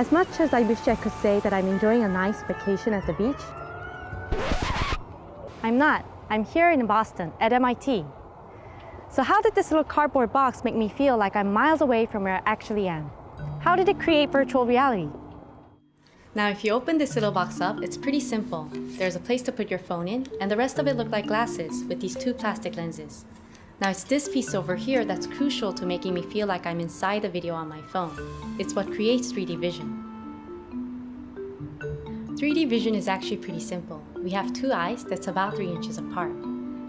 As much as I wish I could say that I'm enjoying a nice vacation at the beach, I'm not. I'm here in Boston at MIT. So how did this little cardboard box make me feel like I'm miles away from where I actually am? How did it create virtual reality? Now, if you open this little box up, it's pretty simple. There's a place to put your phone in, and the rest of it looked like glasses with these two plastic lenses. Now, it's this piece over here that's crucial to making me feel like I'm inside the video on my phone. It's what creates 3D vision. 3D vision is actually pretty simple. We have two eyes that's about 3 inches apart.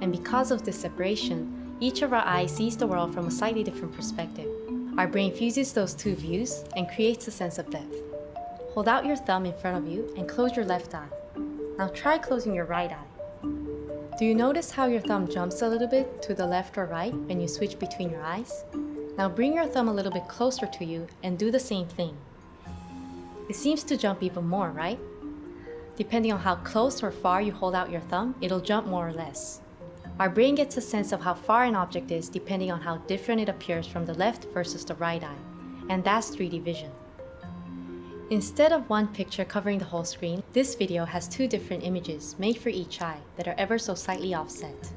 And because of this separation, each of our eyes sees the world from a slightly different perspective. Our brain fuses those two views and creates a sense of depth. Hold out your thumb in front of you and close your left eye. Now try closing your right eye. Do you notice how your thumb jumps a little bit to the left or right when you switch between your eyes? Now bring your thumb a little bit closer to you and do the same thing. It seems to jump even more, right? Depending on how close or far you hold out your thumb, it'll jump more or less. Our brain gets a sense of how far an object is depending on how different it appears from the left versus the right eye, and that's 3D vision. Instead of one picture covering the whole screen, this video has two different images made for each eye that are ever so slightly offset.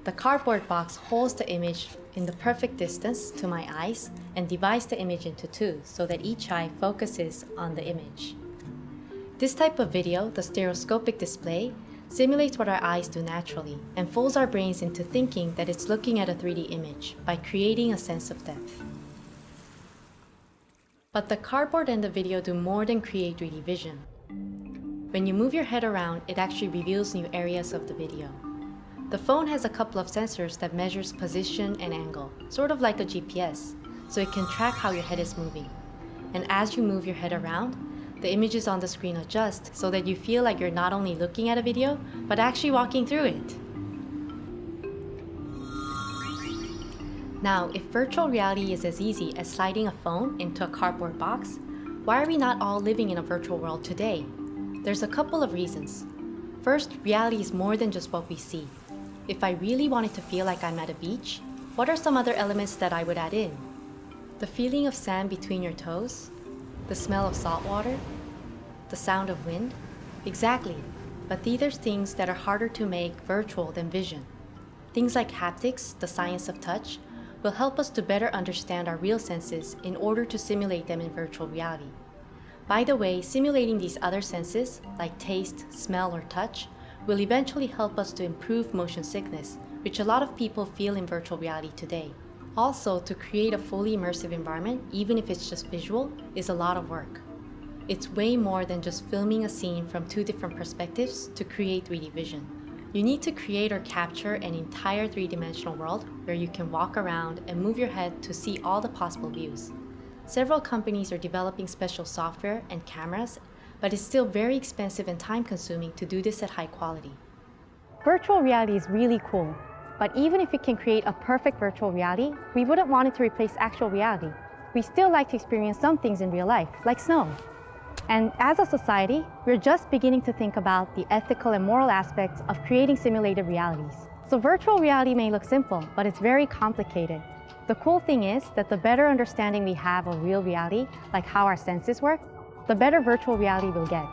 The cardboard box holds the image in the perfect distance to my eyes and divides the image into two so that each eye focuses on the image. This type of video, the stereoscopic display, simulates what our eyes do naturally and fools our brains into thinking that it's looking at a 3D image by creating a sense of depth. But the cardboard and the video do more than create 3D vision. When you move your head around, it actually reveals new areas of the video. The phone has a couple of sensors that measures position and angle, sort of like a GPS, so it can track how your head is moving. And as you move your head around, the images on the screen adjust so that you feel like you're not only looking at a video, but actually walking through it. Now, if virtual reality is as easy as sliding a phone into a cardboard box, why are we not all living in a virtual world today? There's a couple of reasons. First, reality is more than just what we see. If I really wanted to feel like I'm at a beach, what are some other elements that I would add in? The feeling of sand between your toes? The smell of salt water? The sound of wind? Exactly, but these are things that are harder to make virtual than vision. Things like haptics, the science of touch, will help us to better understand our real senses in order to simulate them in virtual reality. By the way, simulating these other senses, like taste, smell, or touch, will eventually help us to improve motion sickness, which a lot of people feel in virtual reality today. Also, to create a fully immersive environment, even if it's just visual, is a lot of work. It's way more than just filming a scene from two different perspectives to create 3D vision. You need to create or capture an entire three-dimensional world where you can walk around and move your head to see all the possible views. Several companies are developing special software and cameras, but it's still very expensive and time-consuming to do this at high quality. Virtual reality is really cool, but even if it can create a perfect virtual reality, we wouldn't want it to replace actual reality. We still like to experience some things in real life, like snow. And as a society, we're just beginning to think about the ethical and moral aspects of creating simulated realities. So virtual reality may look simple, but it's very complicated. The cool thing is that the better understanding we have of real reality, like how our senses work, the better virtual reality we'll get.